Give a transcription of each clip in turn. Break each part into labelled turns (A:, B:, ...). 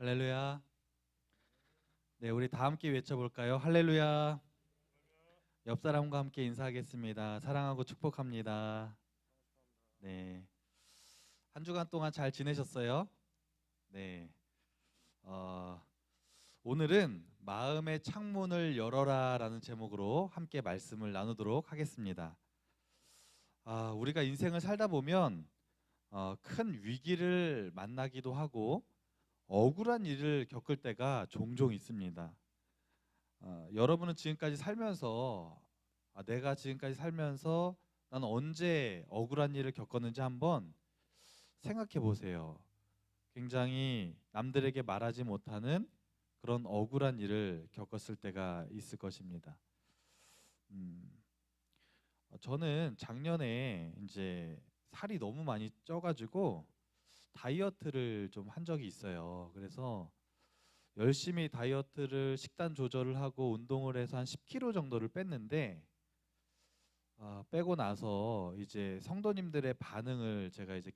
A: 할렐루야. 네, 우리 다 함께 외쳐볼까요? 할렐루야. 옆 사람과 함께 인사하겠습니다. 사랑하고 축복합니다. 네, 한 주간 동안 잘 지내셨어요? 네, 어, 오늘은 마음의 창문을 열어라라는 제목으로 함께 말씀을 나누도록 하겠습니다. 우리가 인생을 살다 보면 큰 위기를 만나기도 하고 억울한 일을 겪을 때가 종종 있습니다. 여러분은 지금까지 살면서 내가 지금까지 살면서 나는 언제 억울한 일을 겪었는지 한번 생각해 보세요. 굉장히 남들에게 말하지 못하는 그런 억울한 일을 겪었을 때가 있을 것입니다. 음, 저는 작년에 이제 살이 너무 많이 쪄가지고 다이어트를 좀 한 적이 있어요. 그래서 열심히 다이어트를 식단 조절을 하고 운동을 해서 한 10kg 정도를 뺐는데 빼고 나서 이제 성도님들의 반응을 제가 이제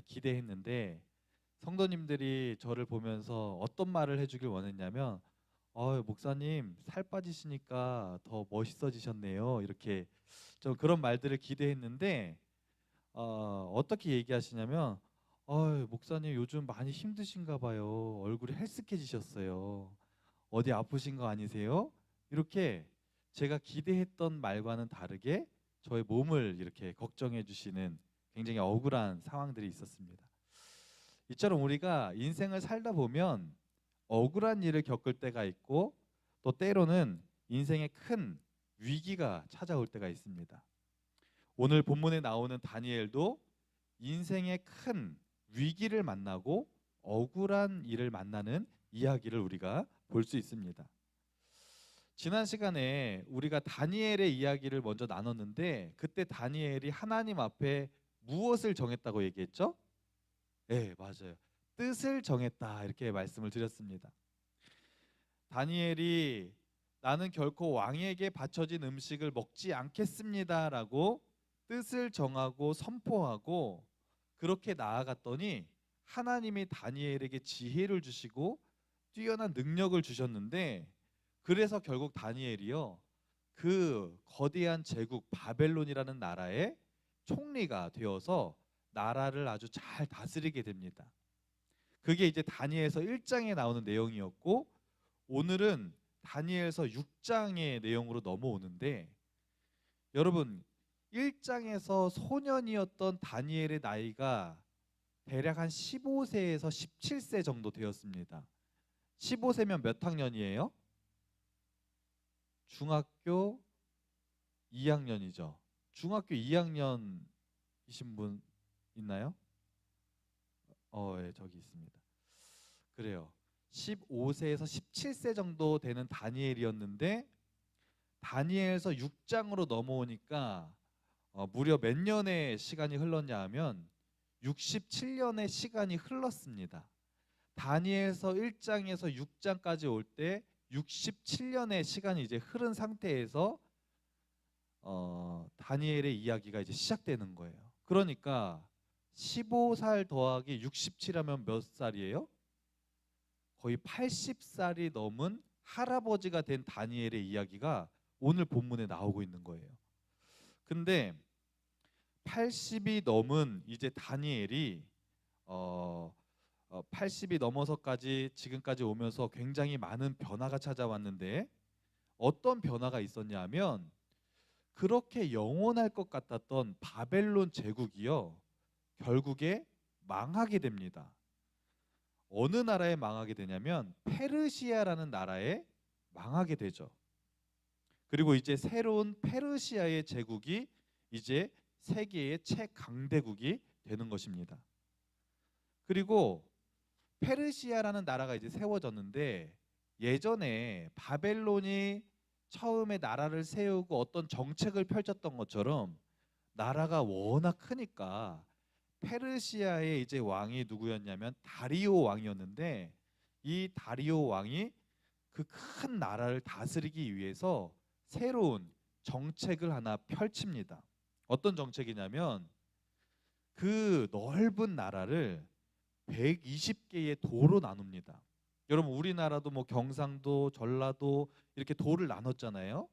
A: 기대했는데 성도님들이 저를 보면서 어떤 말을 해주길 원했냐면 목사님 살 빠지시니까 더 멋있어지셨네요. 이렇게 좀 그런 말들을 기대했는데 어떻게 얘기하시냐면 목사님 요즘 많이 힘드신가 봐요. 얼굴이 헬스케지셨어요. 어디 아프신 거 아니세요? 이렇게 제가 기대했던 말과는 다르게 저의 몸을 이렇게 걱정해 주시는 굉장히 억울한 상황들이 있었습니다. 이처럼 우리가 인생을 살다 보면 억울한 일을 겪을 때가 있고 또 때로는 인생에 큰 위기가 찾아올 때가 있습니다. 오늘 본문에 나오는 다니엘도 인생의 큰 위기를 만나고 억울한 일을 만나는 이야기를 우리가 볼 수 있습니다. 지난 시간에 우리가 다니엘의 이야기를 먼저 나눴는데 그때 다니엘이 하나님 앞에 무엇을 정했다고 얘기했죠? 네, 맞아요. 뜻을 정했다 이렇게 말씀을 드렸습니다. 다니엘이 나는 결코 왕에게 바쳐진 음식을 먹지 않겠습니다라고 뜻을 정하고 선포하고 그렇게 나아갔더니 하나님이 다니엘에게 지혜를 주시고 뛰어난 능력을 주셨는데 그래서 결국 다니엘이요 그 거대한 제국 바벨론이라는 나라의 총리가 되어서 나라를 아주 잘 다스리게 됩니다. 그게 이제 다니엘서 1장에 나오는 내용이었고 오늘은 다니엘서 6장의 내용으로 넘어오는데 여러분 1장에서 소년이었던 다니엘의 나이가 대략 한 15세에서 17세 정도 되었습니다. 15세면 몇 학년이에요? 중학교 2학년이죠. 중학교 2학년이신 분 있나요? 예, 저기 있습니다. 그래요. 15세에서 17세 정도 되는 다니엘이었는데 다니엘서 6장으로 넘어오니까 무려 몇 년의 시간이 흘렀냐 하면 67년의 시간이 흘렀습니다. 다니엘서 1장에서 6장까지 올 때 67년의 시간이 이제 흐른 상태에서 다니엘의 이야기가 이제 시작되는 거예요. 그러니까 15살 더하기 67하면 몇 살이에요? 거의 80살이 넘은 할아버지가 된 다니엘의 이야기가 오늘 본문에 나오고 있는 거예요. 근데 80이 넘은 이제 다니엘이 80이 넘어서까지 지금까지 오면서 굉장히 많은 변화가 찾아왔는데 어떤 변화가 있었냐면 그렇게 영원할 것 같았던 바벨론 제국이요 결국에 망하게 됩니다. 어느 나라에 망하게 되냐면 페르시아라는 나라에 망하게 되죠. 그리고 이제 새로운 페르시아의 제국이 이제 세계의 최강대국이 되는 것입니다. 그리고 페르시아라는 나라가 이제 세워졌는데 예전에 바벨론이 처음에 나라를 세우고 어떤 정책을 펼쳤던 것처럼 나라가 워낙 크니까 페르시아의 이제 왕이 누구였냐면 다리오 왕이었는데 이 다리오 왕이 그 큰 나라를 다스리기 위해서 새로운 정책을 하나 펼칩니다. 어떤 정책이냐면 그 넓은 나라를 120개의 도로 나눕니다. 여러분 우리나라도 뭐 경상도, 전라도 이렇게 도를 나눴잖아요.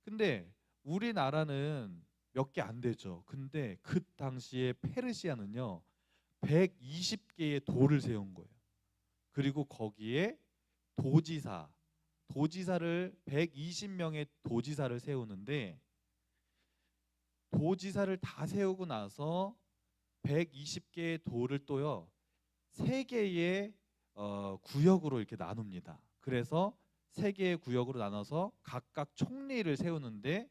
A: 근데 우리나라는 몇 개 안 되죠. 근데 그 당시에 페르시아는요 120개의 도를 세운 거예요. 그리고 거기에 도지사를 120명의 도지사를 세우는데, 도지사를 다 세우고 나서 120개의 도를 또요 3개의 구역으로 이렇게 나눕니다. 그래서 3개의 구역으로 나눠서 각각 총리를 세우는데,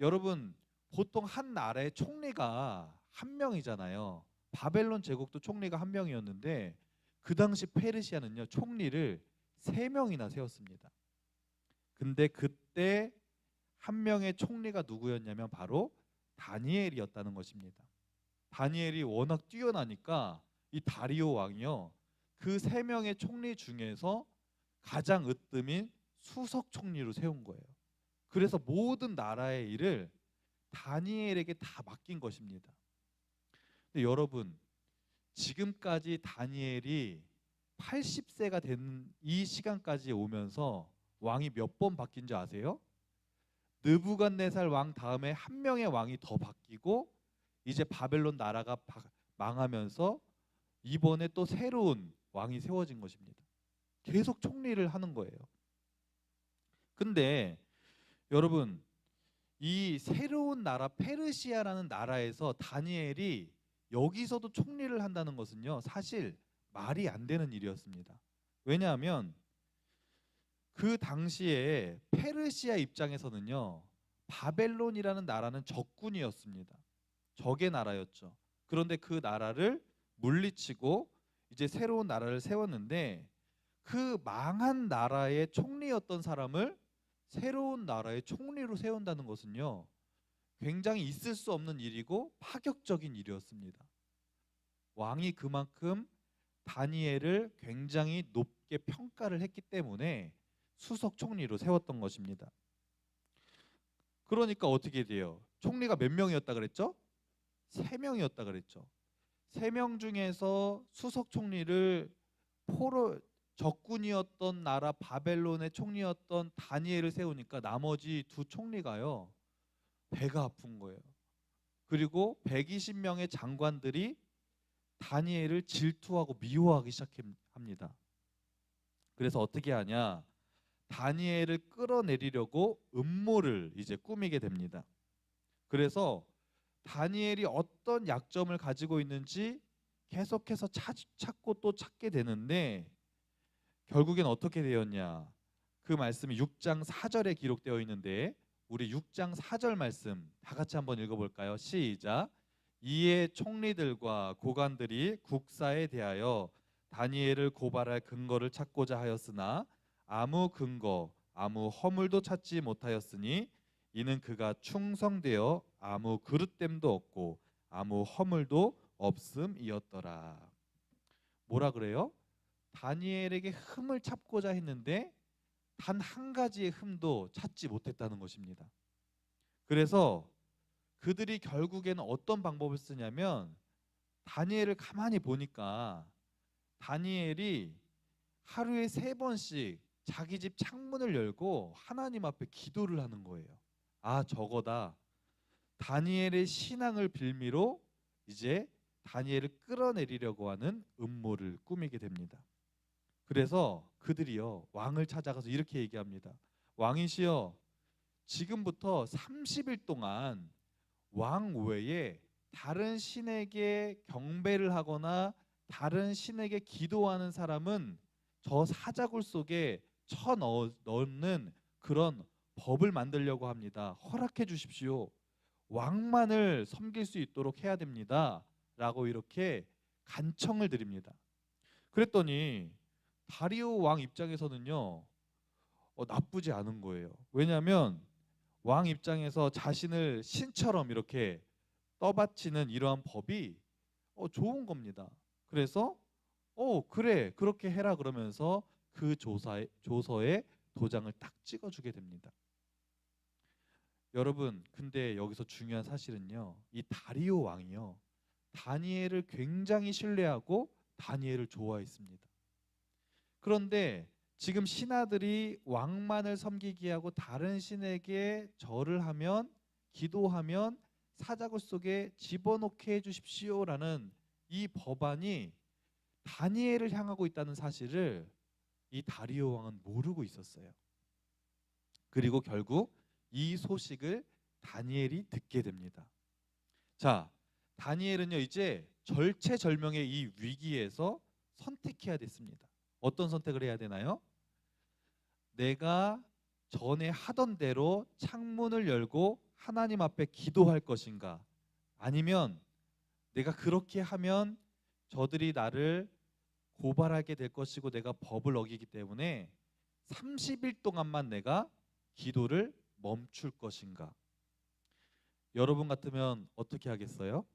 A: 여러분 보통 한 나라의 총리가 한 명이잖아요. 바벨론 제국도 총리가 한 명이었는데 그 당시 페르시아는요 총리를 3명이나 세웠습니다. 근데 그때 한 명의 총리가 누구였냐면 바로 다니엘이었다는 것입니다. 다니엘이 워낙 뛰어나니까 이 다리오 왕이요 그 3명의 총리 중에서 가장 으뜸인 수석 총리로 세운 거예요. 그래서 모든 나라의 일을 다니엘에게 다 맡긴 것입니다. 근데 여러분 지금까지 다니엘이 80세가 된 이 시간까지 오면서 왕이 몇 번 바뀐 줄 아세요? 느부갓네살 왕 다음에 한 명의 왕이 더 바뀌고 이제 바벨론 나라가 망하면서 이번에 또 새로운 왕이 세워진 것입니다. 계속 총리를 하는 거예요. 근데 여러분 이 새로운 나라 페르시아라는 나라에서 다니엘이 여기서도 총리를 한다는 것은요 사실 말이 안 되는 일이었습니다. 왜냐하면 그 당시에 페르시아 입장에서는요 바벨론이라는 나라는 적군이었습니다. 적의 나라였죠. 그런데 그 나라를 물리치고 이제 새로운 나라를 세웠는데, 그 망한 나라의 총리였던 사람을 새로운 나라의 총리로 세운다는 것은요 굉장히 있을 수 없는 일이고 파격적인 일이었습니다. 왕이 그만큼 다니엘을 굉장히 높게 평가를 했기 때문에 수석 총리로 세웠던 것입니다. 그러니까 어떻게 돼요? 총리가 몇 명이었다 그랬죠? 3명이었다 그랬죠. 3명 중에서 수석 총리를 적군이었던 나라 바벨론의 총리였던 다니엘을 세우니까 나머지 2총리가요 배가 아픈 거예요. 그리고 120명의 장관들이 다니엘을 질투하고 미워하기 시작합니다. 그래서 어떻게 하냐? 다니엘을 끌어내리려고 음모를 이제 꾸미게 됩니다. 그래서 다니엘이 어떤 약점을 가지고 있는지 계속해서 찾고 또 찾게 되는데, 결국엔 어떻게 되었냐? 그 말씀이 6장 4절에 기록되어 있는데 우리 6장 4절 말씀 다 같이 한번 읽어볼까요? 시작. 이에 총리들과 고관들이 국사에 대하여 다니엘을 고발할 근거를 찾고자 하였으나 아무 근거, 아무 허물도 찾지 못하였으니 이는 그가 충성되어 아무 그릇됨도 없고 아무 허물도 없음이었더라. 뭐라 그래요? 다니엘에게 흠을 찾고자 했는데 단 한 가지의 흠도 찾지 못했다는 것입니다. 그래서 그들이 결국에는 어떤 방법을 쓰냐면, 다니엘을 가만히 보니까 다니엘이 하루에 3번씩 자기 집 창문을 열고 하나님 앞에 기도를 하는 거예요. 아, 저거다. 다니엘의 신앙을 빌미로 이제 다니엘을 끌어내리려고 하는 음모를 꾸미게 됩니다. 그래서 그들이요 왕을 찾아가서 이렇게 얘기합니다. 왕이시여, 지금부터 30일 동안 왕 외에 다른 신에게 경배를 하거나 다른 신에게 기도하는 사람은 저 사자굴 속에 넣는 그런 법을 만들려고 합니다. 허락해 주십시오. 왕만을 섬길 수 있도록 해야 됩니다. 라고 이렇게 간청을 드립니다. 그랬더니 다리오 왕 입장에서는요 나쁘지 않은 거예요. 왜냐하면 왕 입장에서 자신을 신처럼 이렇게 떠받치는 이러한 법이 좋은 겁니다. 그래서 그래 그렇게 해라 그러면서 그 조서에 도장을 딱 찍어주게 됩니다. 여러분 근데 여기서 중요한 사실은요 이 다리오 왕이요 다니엘을 굉장히 신뢰하고 다니엘을 좋아했습니다. 그런데 지금 신하들이 왕만을 섬기게 하고 다른 신에게 절을 하면, 기도하면 사자굴 속에 집어넣게 해주십시오라는 이 법안이 다니엘을 향하고 있다는 사실을 이 다리오 왕은 모르고 있었어요. 그리고 결국 이 소식을 다니엘이 듣게 됩니다. 자, 다니엘은요 이제 절체절명의 이 위기에서 선택해야 됐습니다. 어떤 선택을 해야 되나요? 내가 전에 하던 대로 창문을 열고 하나님 앞에 기도할 것인가, 아니면 내가 그렇게 하면 저들이 나를 고발하게 될 것이고 내가 법을 어기기 때문에 30일 동안만 내가 기도를 멈출 것인가. 여러분 같으면 어떻게 하겠어요?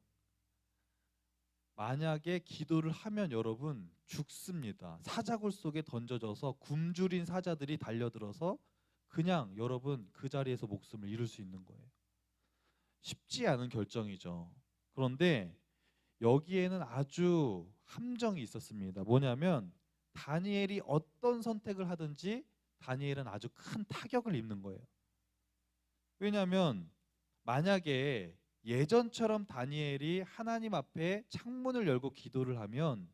A: 만약에 기도를 하면 여러분 죽습니다. 사자굴 속에 던져져서 굶주린 사자들이 달려들어서 그냥 여러분 그 자리에서 목숨을 잃을 수 있는 거예요. 쉽지 않은 결정이죠. 그런데 여기에는 아주 함정이 있었습니다. 뭐냐면 다니엘이 어떤 선택을 하든지 다니엘은 아주 큰 타격을 입는 거예요. 왜냐하면 만약에 예전처럼 다니엘이 하나님 앞에 창문을 열고 기도를 하면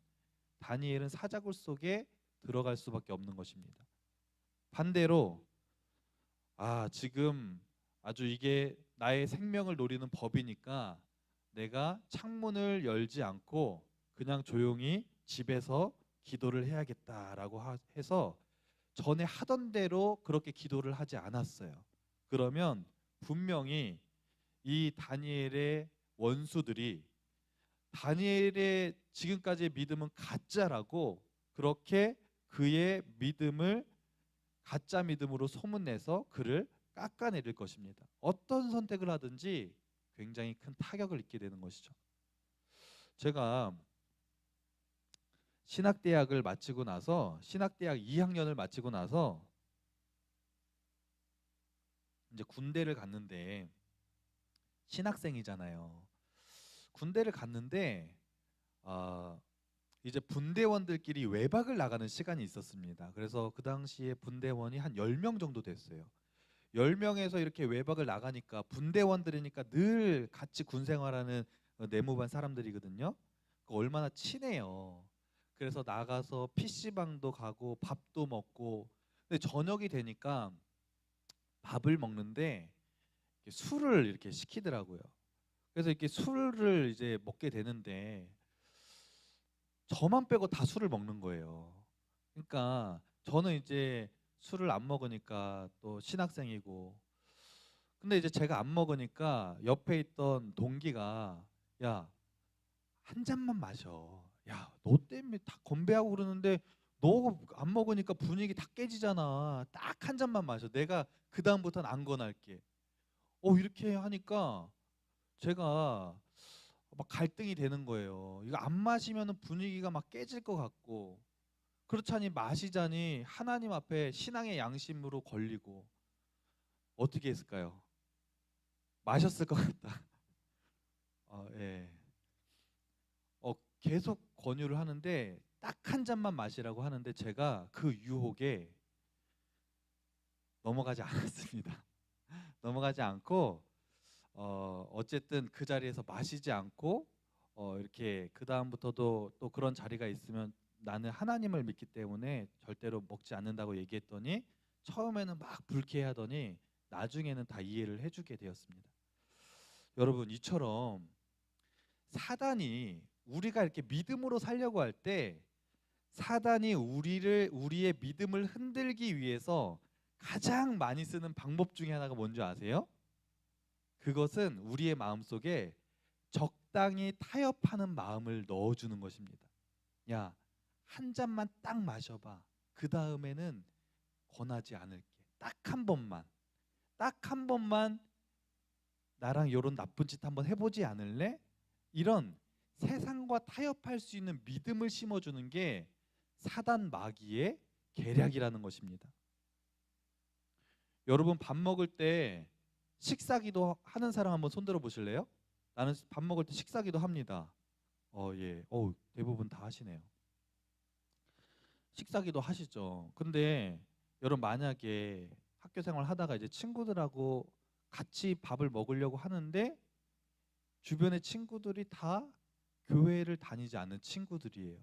A: 다니엘은 사자굴 속에 들어갈 수밖에 없는 것입니다. 반대로 지금 아주 이게 나의 생명을 노리는 법이니까 내가 창문을 열지 않고 그냥 조용히 집에서 기도를 해야겠다라고 해서 전에 하던 대로 그렇게 기도를 하지 않았어요. 그러면 분명히 이 다니엘의 원수들이 다니엘의 지금까지의 믿음은 가짜라고 그렇게 그의 믿음을 가짜 믿음으로 소문내서 그를 깎아내릴 것입니다. 어떤 선택을 하든지 굉장히 큰 타격을 입게 되는 것이죠. 제가 신학대학을 마치고 나서 신학대학 2학년을 마치고 나서 이제 군대를 갔는데 신학생이잖아요. 군대를 갔는데 이제 분대원들끼리 외박을 나가는 시간이 있었습니다. 그래서 그 당시에 분대원이 한 10명 정도 됐어요. 10명에서 이렇게 외박을 나가니까 분대원들이니까 늘 같이 군 생활하는 내무반 사람들이거든요. 얼마나 친해요. 그래서 나가서 PC방도 가고 밥도 먹고, 근데 저녁이 되니까 밥을 먹는데 술을 이렇게 시키더라고요. 그래서 이렇게 술을 이제 먹게 되는데 저만 빼고 다 술을 먹는 거예요. 그러니까 저는 이제 술을 안 먹으니까 또 신학생이고, 근데 이제 제가 안 먹으니까 옆에 있던 동기가 야, 한 잔만 마셔. 야, 너 때문에 다 건배하고 그러는데 너 안 먹으니까 분위기 다 깨지잖아. 딱 한 잔만 마셔. 내가 그 다음부터는 안 권할게. 이렇게 하니까 제가 막 갈등이 되는 거예요. 이거 안 마시면 분위기가 막 깨질 것 같고, 그렇자니 마시자니 하나님 앞에 신앙의 양심으로 걸리고, 어떻게 했을까요? 마셨을 것 같다. 예. 계속 권유를 하는데 딱 한 잔만 마시라고 하는데 제가 그 유혹에 넘어가지 않았습니다. 넘어가지 않고 어쨌든 그 자리에서 마시지 않고 이렇게 그 다음부터도 또 그런 자리가 있으면 나는 하나님을 믿기 때문에 절대로 먹지 않는다고 얘기했더니 처음에는 막 불쾌하더니 나중에는 다 이해를 해주게 되었습니다. 여러분, 이처럼 사단이 우리가 이렇게 믿음으로 살려고 할 때 사단이 우리의 믿음을 흔들기 위해서 가장 많이 쓰는 방법 중에 하나가 뭔지 아세요? 그것은 우리의 마음속에 적당히 타협하는 마음을 넣어주는 것입니다. 야, 한 잔만 딱 마셔봐. 그 다음에는 권하지 않을게. 딱 한 번만 나랑 이런 나쁜 짓 한번 해보지 않을래? 이런 세상과 타협할 수 있는 믿음을 심어주는 게 사단 마귀의 계략이라는 것입니다. 여러분, 밥 먹을 때 식사기도 하는 사람 한번 손들어 보실래요? 나는 밥 먹을 때 식사기도 합니다. 예. 대부분 다 하시네요. 식사기도 하시죠. 근데 여러분 만약에 학교 생활 하다가 이제 친구들하고 같이 밥을 먹으려고 하는데 주변의 친구들이 다 교회를 다니지 않는 친구들이에요.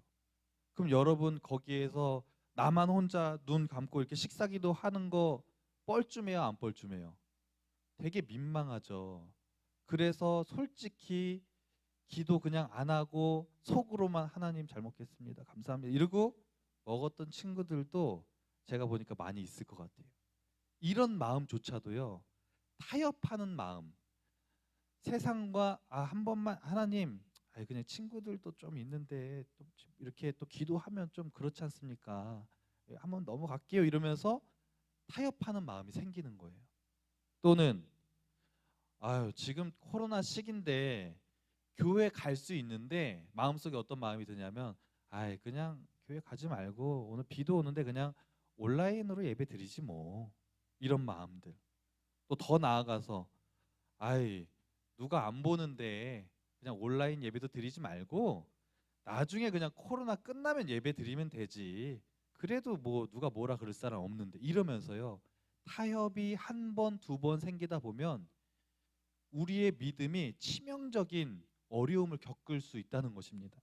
A: 그럼 여러분 거기에서 나만 혼자 눈 감고 이렇게 식사기도 하는 거 뻘쭘해요, 안 뻘쭘해요? 되게 민망하죠. 그래서 솔직히 기도 그냥 안 하고 속으로만 하나님 잘 먹겠습니다. 감사합니다. 이러고 먹었던 친구들도 제가 보니까 많이 있을 것 같아요. 이런 마음조차도요. 타협하는 마음. 세상과 한 번만 하나님 그냥 친구들도 좀 있는데 또 이렇게 또 기도하면 좀 그렇지 않습니까? 한번 넘어갈게요 이러면서 타협하는 마음이 생기는 거예요. 또는 지금 코로나 시기인데 교회 갈 수 있는데 마음속에 어떤 마음이 드냐면 그냥 교회 가지 말고 오늘 비도 오는데 그냥 온라인으로 예배 드리지 뭐, 이런 마음들. 또 더 나아가서 누가 안 보는데 그냥 온라인 예배도 드리지 말고 나중에 그냥 코로나 끝나면 예배 드리면 되지, 그래도 뭐 누가 뭐라 그럴 사람 없는데, 이러면서요 타협이 한 번, 두 번 생기다 보면 우리의 믿음이 치명적인 어려움을 겪을 수 있다는 것입니다.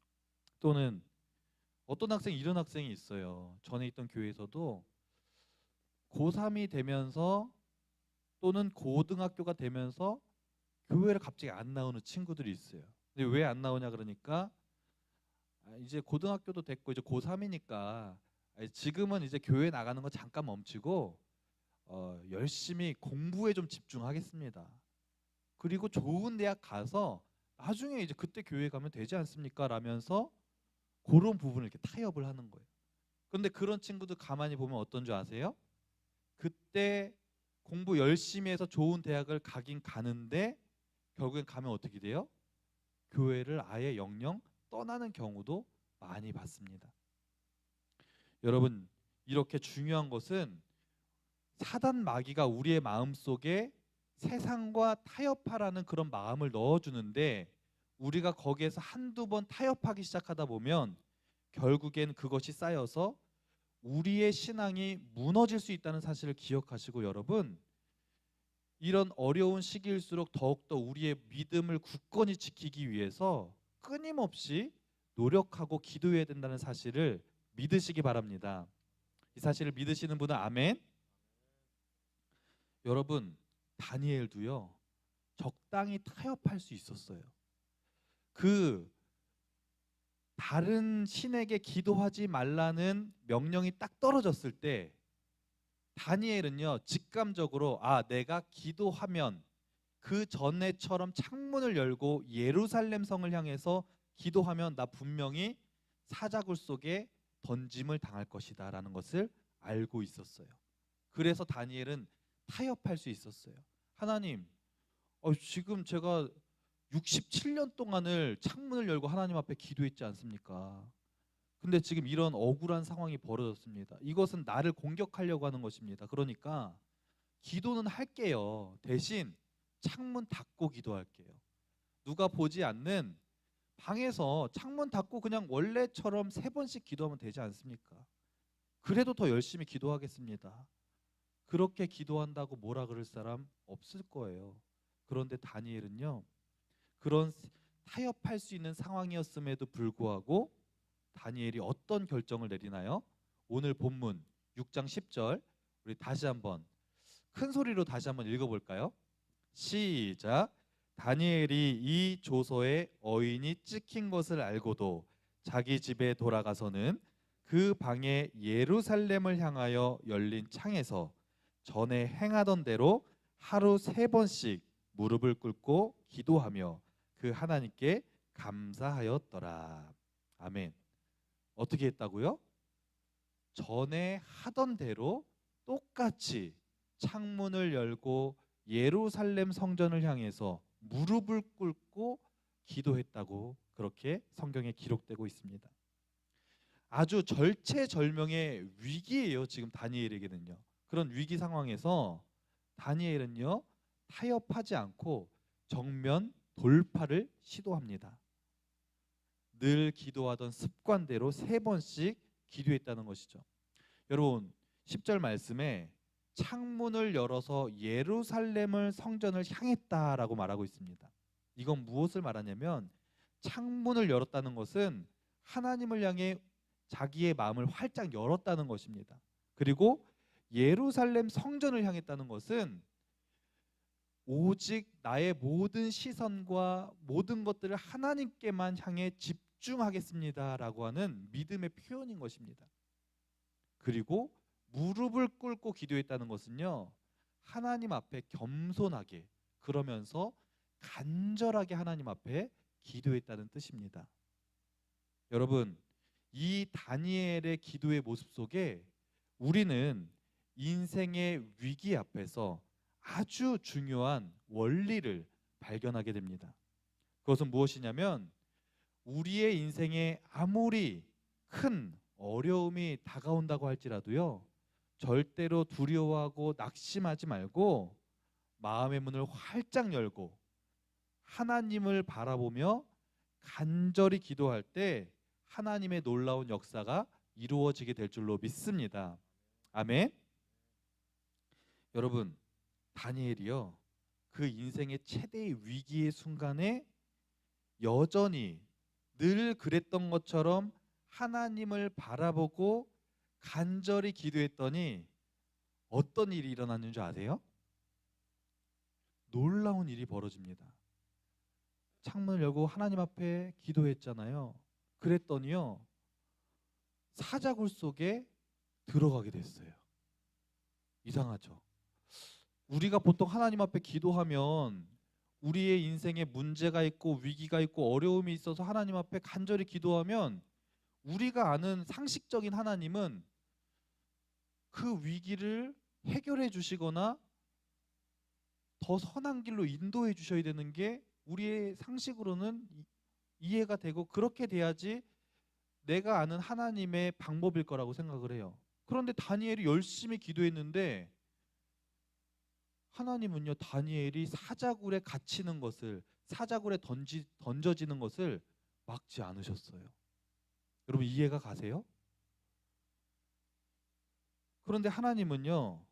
A: 또는 어떤 학생이 이런 학생이 있어요. 전에 있던 교회에서도 고3이 되면서 또는 고등학교가 되면서 교회를 갑자기 안 나오는 친구들이 있어요. 근데 왜 안 나오냐 그러니까 이제 고등학교도 됐고 이제 고3이니까 지금은 이제 교회 나가는 거 잠깐 멈추고 열심히 공부에 좀 집중하겠습니다. 그리고 좋은 대학 가서 나중에 이제 그때 교회 가면 되지 않습니까? 라면서 그런 부분을 이렇게 타협을 하는 거예요. 그런데 그런 친구들 가만히 보면 어떤 줄 아세요? 그때 공부 열심히 해서 좋은 대학을 가긴 가는데 결국엔 가면 어떻게 돼요? 교회를 아예 영영 떠나는 경우도 많이 봤습니다. 여러분, 이렇게 중요한 것은 사단 마귀가 우리의 마음속에 세상과 타협하라는 그런 마음을 넣어주는데 우리가 거기에서 한두 번 타협하기 시작하다 보면 결국엔 그것이 쌓여서 우리의 신앙이 무너질 수 있다는 사실을 기억하시고, 여러분 이런 어려운 시기일수록 더욱더 우리의 믿음을 굳건히 지키기 위해서 끊임없이 노력하고 기도해야 된다는 사실을 믿으시기 바랍니다. 이 사실을 믿으시는 분은 아멘. 여러분, 다니엘도요 적당히 타협할 수 있었어요. 그 다른 신에게 기도하지 말라는 명령이 딱 떨어졌을 때 다니엘은요 직감적으로 내가 기도하면 그 전에처럼 창문을 열고 예루살렘 성을 향해서 기도하면 나 분명히 사자굴 속에 던짐을 당할 것이다 라는 것을 알고 있었어요. 그래서 다니엘은 타협할 수 있었어요. 하나님, 지금 제가 67년 동안을 창문을 열고 하나님 앞에 기도했지 않습니까? 근데 지금 이런 억울한 상황이 벌어졌습니다. 이것은 나를 공격하려고 하는 것입니다. 그러니까 기도는 할게요. 대신 창문 닫고 기도할게요. 누가 보지 않는 방에서 창문 닫고 그냥 원래처럼 3번씩 기도하면 되지 않습니까? 그래도 더 열심히 기도하겠습니다. 그렇게 기도한다고 뭐라 그럴 사람 없을 거예요. 그런데 다니엘은요 그런 타협할 수 있는 상황이었음에도 불구하고 다니엘이 어떤 결정을 내리나요? 오늘 본문 6장 10절 우리 다시 한번 큰 소리로 다시 한번 읽어볼까요? 시작. 다니엘이 이 조서에 어인이 찍힌 것을 알고도 자기 집에 돌아가서는 그 방에 예루살렘을 향하여 열린 창에서 전에 행하던 대로 하루 3번씩 무릎을 꿇고 기도하며 그 하나님께 감사하였더라. 아멘. 어떻게 했다고요? 전에 하던 대로 똑같이 창문을 열고 예루살렘 성전을 향해서 무릎을 꿇고 기도했다고 그렇게 성경에 기록되고 있습니다. 아주 절체절명의 위기예요. 지금 다니엘에게는요. 그런 위기 상황에서 다니엘은요 타협하지 않고 정면 돌파를 시도합니다. 늘 기도하던 습관대로 3번씩 기도했다는 것이죠. 여러분 10절 말씀에 창문을 열어서 예루살렘을 성전을 향했다라고 말하고 있습니다. 이건 무엇을 말하냐면 창문을 열었다는 것은 하나님을 향해 자기의 마음을 활짝 열었다는 것입니다. 그리고 예루살렘 성전을 향했다는 것은 오직 나의 모든 시선과 모든 것들을 하나님께만 향해 집중하겠습니다라고 하는 믿음의 표현인 것입니다. 그리고 무릎을 꿇고 기도했다는 것은요, 하나님 앞에 겸손하게, 그러면서 간절하게 하나님 앞에 기도했다는 뜻입니다. 여러분, 이 다니엘의 기도의 모습 속에 우리는 인생의 위기 앞에서 아주 중요한 원리를 발견하게 됩니다. 그것은 무엇이냐면 우리의 인생에 아무리 큰 어려움이 다가온다고 할지라도요, 절대로 두려워하고 낙심하지 말고 마음의 문을 활짝 열고 하나님을 바라보며 간절히 기도할 때 하나님의 놀라운 역사가 이루어지게 될 줄로 믿습니다. 아멘. 여러분, 다니엘이요, 그 인생의 최대의 위기의 순간에 여전히 늘 그랬던 것처럼 하나님을 바라보고 간절히 기도했더니 어떤 일이 일어났는 줄 아세요? 놀라운 일이 벌어집니다. 창문을 열고 하나님 앞에 기도했잖아요. 그랬더니요, 사자굴 속에 들어가게 됐어요. 이상하죠? 우리가 보통 하나님 앞에 기도하면 우리의 인생에 문제가 있고 위기가 있고 어려움이 있어서 하나님 앞에 간절히 기도하면 우리가 아는 상식적인 하나님은 그 위기를 해결해 주시거나 더 선한 길로 인도해 주셔야 되는 게 우리의 상식으로는 이해가 되고, 그렇게 돼야지 내가 아는 하나님의 방법일 거라고 생각을 해요. 그런데 다니엘이 열심히 기도했는데 하나님은요, 다니엘이 사자굴에 갇히는 것을, 사자굴에 던져지는 것을 막지 않으셨어요. 여러분 이해가 가세요? 그런데 하나님은요,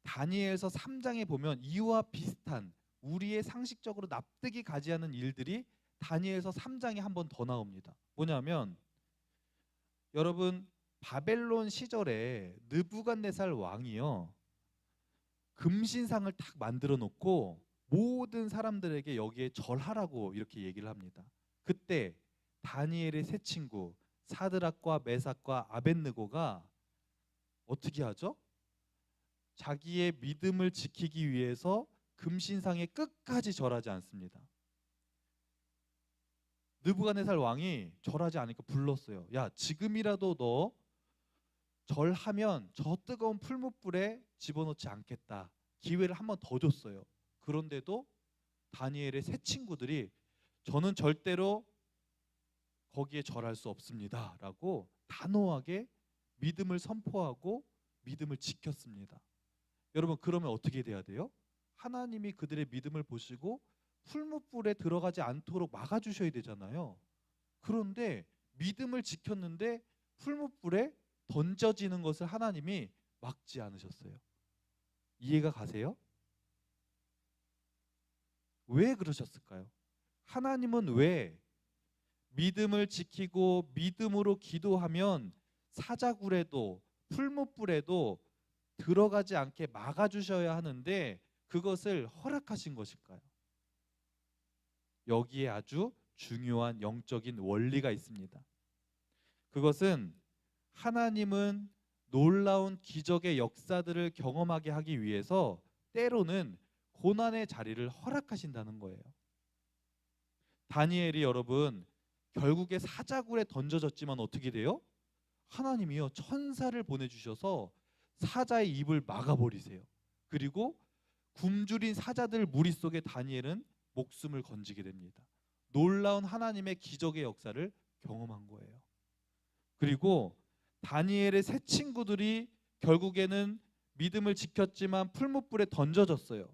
A: 다니엘서 3장에 보면 이와 비슷한 우리의 상식적으로 납득이 가지 않는 일들이 다니엘서 3장에 한 번 더 나옵니다. 뭐냐면 여러분, 바벨론 시절에 느부갓네살 왕이요, 금신상을 딱 만들어 놓고 모든 사람들에게 여기에 절하라고 이렇게 얘기를 합니다. 그때 다니엘의 세 친구 사드락과 메삭과 아벳느고가 어떻게 하죠? 자기의 믿음을 지키기 위해서 금신상에 끝까지 절하지 않습니다. 느부갓네살 왕이 절하지 않으니까 불렀어요. 야, 지금이라도 너 절하면 저 뜨거운 풀무불에 집어넣지 않겠다. 기회를 한 번 더 줬어요. 그런데도 다니엘의 세 친구들이 저는 절대로 거기에 절할 수 없습니다 라고 단호하게 믿음을 선포하고 믿음을 지켰습니다. 여러분, 그러면 어떻게 돼야 돼요? 하나님이 그들의 믿음을 보시고 풀무불에 들어가지 않도록 막아주셔야 되잖아요. 그런데 믿음을 지켰는데 풀무불에 던져지는 것을 하나님이 막지 않으셨어요. 이해가 가세요? 왜 그러셨을까요? 하나님은 왜 믿음을 지키고 믿음으로 기도하면 사자굴에도 풀무불에도 들어가지 않게 막아주셔야 하는데 그것을 허락하신 것일까요? 여기에 아주 중요한 영적인 원리가 있습니다. 그것은 하나님은 놀라운 기적의 역사들을 경험하게 하기 위해서 때로는 고난의 자리를 허락하신다는 거예요. 다니엘이 여러분 결국에 사자굴에 던져졌지만 어떻게 돼요? 하나님이요, 천사를 보내주셔서 사자의 입을 막아버리세요. 그리고 굶주린 사자들 무리 속에 다니엘은 목숨을 건지게 됩니다. 놀라운 하나님의 기적의 역사를 경험한 거예요. 그리고 다니엘의 세 친구들이 결국에는 믿음을 지켰지만 풀무불에 던져졌어요.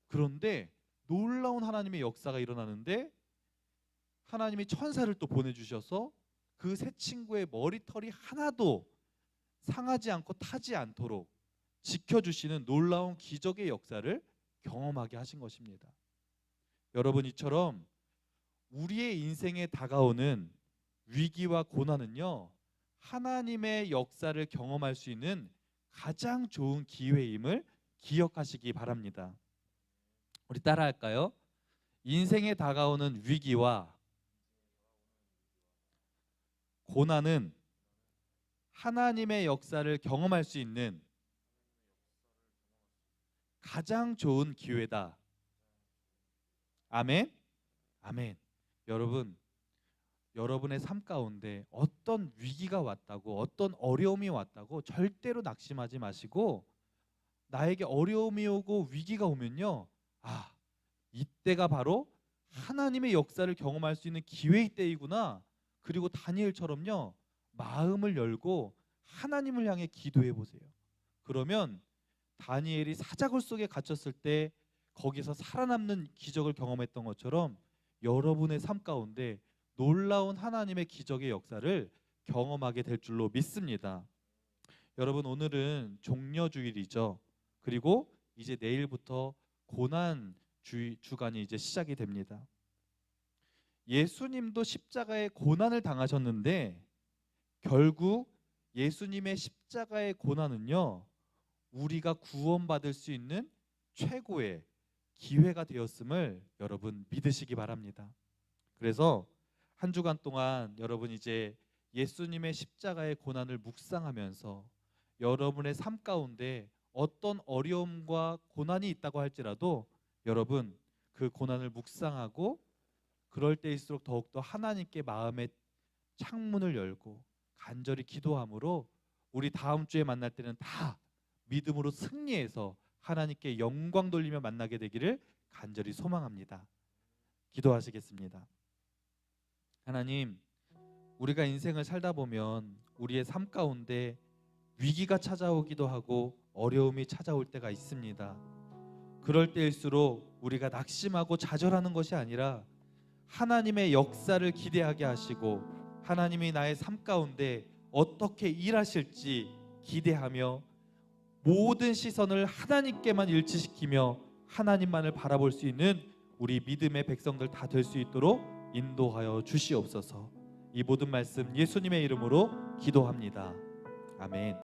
A: 그런데 놀라운 하나님의 역사가 일어나는데 하나님이 천사를 또 보내주셔서 그 새 친구의 머리털이 하나도 상하지 않고 타지 않도록 지켜주시는 놀라운 기적의 역사를 경험하게 하신 것입니다. 여러분, 이처럼 우리의 인생에 다가오는 위기와 고난은요, 하나님의 역사를 경험할 수 있는 가장 좋은 기회임을 기억하시기 바랍니다. 우리 따라할까요? 인생에 다가오는 위기와 고난은 하나님의 역사를 경험할 수 있는 가장 좋은 기회다. 아멘. 아멘. 여러분, 여러분의 삶 가운데 어떤 위기가 왔다고, 어떤 어려움이 왔다고 절대로 낙심하지 마시고, 나에게 어려움이 오고 위기가 오면요, 이때가 바로 하나님의 역사를 경험할 수 있는 기회의 때이구나. 그리고 다니엘처럼요, 마음을 열고 하나님을 향해 기도해 보세요. 그러면 다니엘이 사자굴 속에 갇혔을 때 거기서 살아남는 기적을 경험했던 것처럼 여러분의 삶 가운데 놀라운 하나님의 기적의 역사를 경험하게 될 줄로 믿습니다. 여러분, 오늘은 종려주일이죠. 그리고 이제 내일부터 고난 주간이 이제 시작이 됩니다. 예수님도 십자가의 고난을 당하셨는데 결국 예수님의 십자가의 고난은요, 우리가 구원받을 수 있는 최고의 기회가 되었음을 여러분 믿으시기 바랍니다. 그래서 한 주간 동안 여러분 이제 예수님의 십자가의 고난을 묵상하면서 여러분의 삶 가운데 어떤 어려움과 고난이 있다고 할지라도 여러분 그 고난을 묵상하고, 그럴 때일수록 더욱더 하나님께 마음의 창문을 열고 간절히 기도함으로 우리 다음 주에 만날 때는 다 믿음으로 승리해서 하나님께 영광 돌리며 만나게 되기를 간절히 소망합니다. 기도하시겠습니다. 하나님, 우리가 인생을 살다 보면 우리의 삶 가운데 위기가 찾아오기도 하고 어려움이 찾아올 때가 있습니다. 그럴 때일수록 우리가 낙심하고 좌절하는 것이 아니라 하나님의 역사를 기대하게 하시고 하나님이 나의 삶 가운데 어떻게 일하실지 기대하며 모든 시선을 하나님께만 일치시키며 하나님만을 바라볼 수 있는 우리 믿음의 백성들 다 될 수 있도록 인도하여 주시옵소서. 이 모든 말씀 예수님의 이름으로 기도합니다. 아멘.